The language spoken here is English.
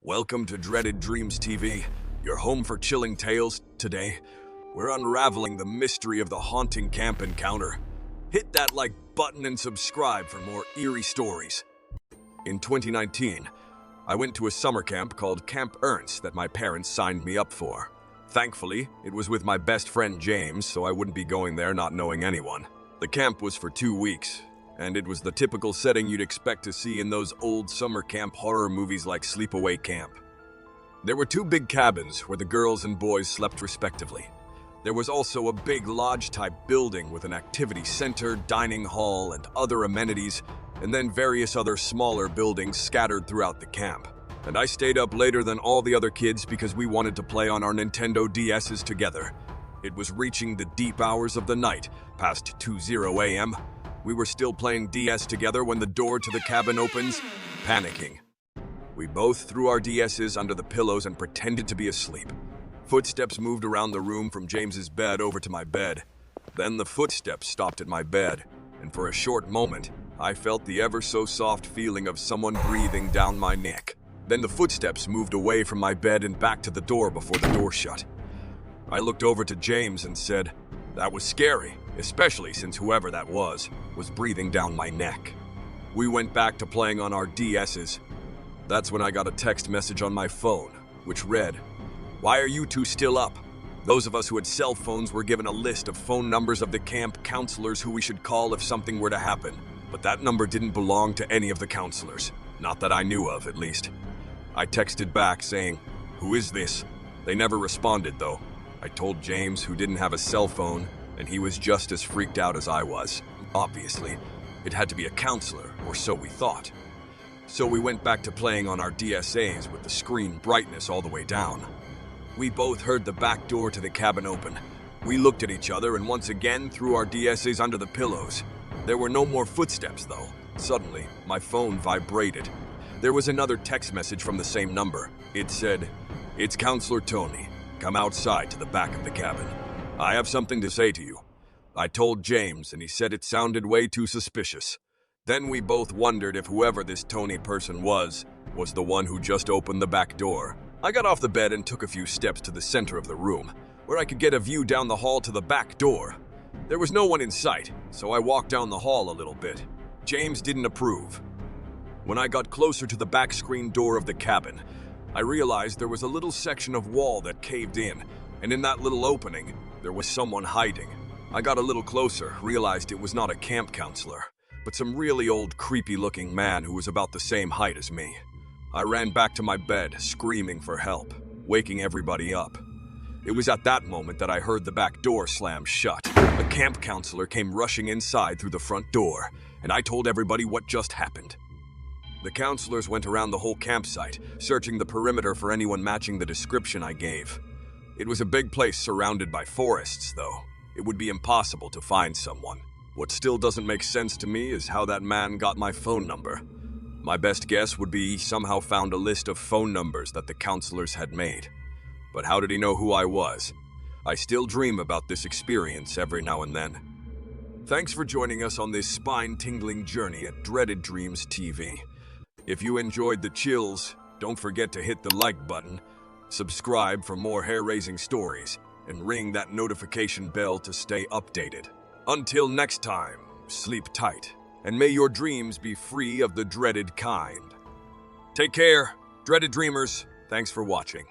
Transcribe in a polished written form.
Welcome to Dreaded Dreams TV, your home for chilling tales. Today, we're unraveling the mystery of the haunting camp encounter. Hit that like button and subscribe for more eerie stories. In 2019, I went to a summer camp called Camp Ernst that my parents signed me up for. Thankfully, it was with my best friend James, so I wouldn't be going there not knowing anyone. The camp was for 2 weeks, and it was the typical setting you'd expect to see in those old summer camp horror movies like Sleepaway Camp. There were 2 big cabins where the girls and boys slept respectively. There was also a big lodge-type building with an activity center, dining hall, and other amenities, and then various other smaller buildings scattered throughout the camp. And I stayed up later than all the other kids because we wanted to play on our Nintendo DS's together. It was reaching the deep hours of the night, past 2:00 a.m. We were still playing DS together when the door to the cabin opens, panicking. We both threw our DS's under the pillows and pretended to be asleep. Footsteps moved around the room from James's bed over to my bed. Then the footsteps stopped at my bed, and for a short moment, I felt the ever-so-soft feeling of someone breathing down my neck. Then the footsteps moved away from my bed and back to the door before the door shut. I looked over to James and said, "That was scary, especially since whoever that was breathing down my neck." We went back to playing on our DS's. That's when I got a text message on my phone, which read, "Why are you two still up?" Those of us who had cell phones were given a list of phone numbers of the camp counselors who we should call if something were to happen. But that number didn't belong to any of the counselors. Not that I knew of, at least. I texted back saying, "Who is this?" They never responded, though. I told James, who didn't have a cell phone, and he was just as freaked out as I was. Obviously, it had to be a counselor, or so we thought. So we went back to playing on our DSAs with the screen brightness all the way down. We both heard the back door to the cabin open. We looked at each other and once again threw our DSAs under the pillows. There were no more footsteps, though. Suddenly, my phone vibrated. There was another text message from the same number. It said, "It's Counselor Tony. Come outside to the back of the cabin. I have something to say to you." I told James, and he said it sounded way too suspicious. Then we both wondered if whoever this Tony person was the one who just opened the back door. I got off the bed and took a few steps to the center of the room, where I could get a view down the hall to the back door. There was no one in sight, so I walked down the hall a little bit. James didn't approve. When I got closer to the back screen door of the cabin, I realized there was a little section of wall that caved in, and in that little opening, there was someone hiding. I got a little closer, realized it was not a camp counselor, but some really old, creepy-looking man who was about the same height as me. I ran back to my bed, screaming for help, waking everybody up. It was at that moment that I heard the back door slam shut. A camp counselor came rushing inside through the front door, and I told everybody what just happened. The counselors went around the whole campsite, searching the perimeter for anyone matching the description I gave. It was a big place surrounded by forests, though. It would be impossible to find someone. What still doesn't make sense to me is how that man got my phone number. My best guess would be he somehow found a list of phone numbers that the counselors had made. But how did he know who I was? I still dream about this experience every now and then. Thanks for joining us on this spine-tingling journey at Dreaded Dreams TV. If you enjoyed the chills, don't forget to hit the like button, subscribe for more hair-raising stories, and ring that notification bell to stay updated. Until next time, sleep tight, and may your dreams be free of the dreaded kind. Take care, Dreaded Dreamers. Thanks for watching.